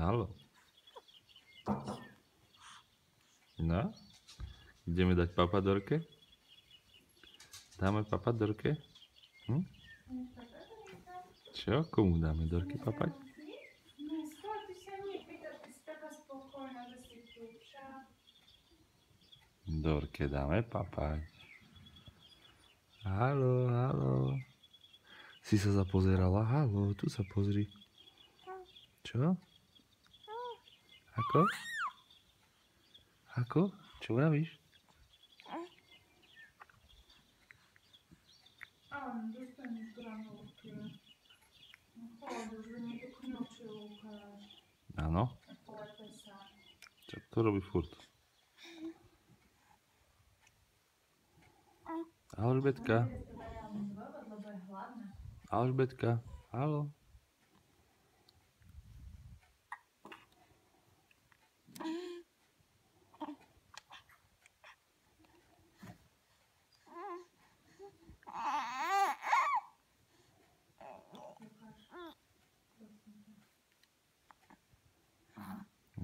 Haló. No? Ideme dať papadorke? Dáme papadorke? Hm? Čo? Komu dáme Dorke papať? Dorke dáme papať. Haló, haló. Si sa zapozerala? Haló, tu sa pozri. Čo? Ako? Ako? Čo vravíš? Áno. Čo to robí furt? Alžbetka. Alžbetka. Haló.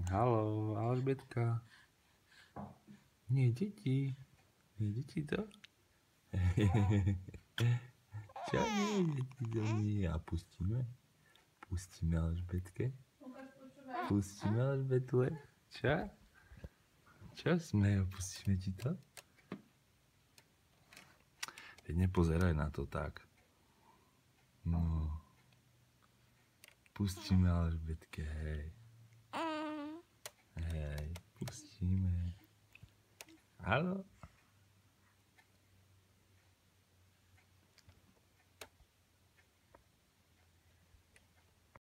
Haló, Alžbetka. Nie, deti. Nie, deti to? Čo nie, deti to nie. A pustíme? Pustíme Alžbetke? Pustíme Alžbetle? Čo? Čo sme? Pustíme ti to? Veď nepozeraj na to tak. No. Pustíme Alžbetke, hej. Hej, pustíme. Haló?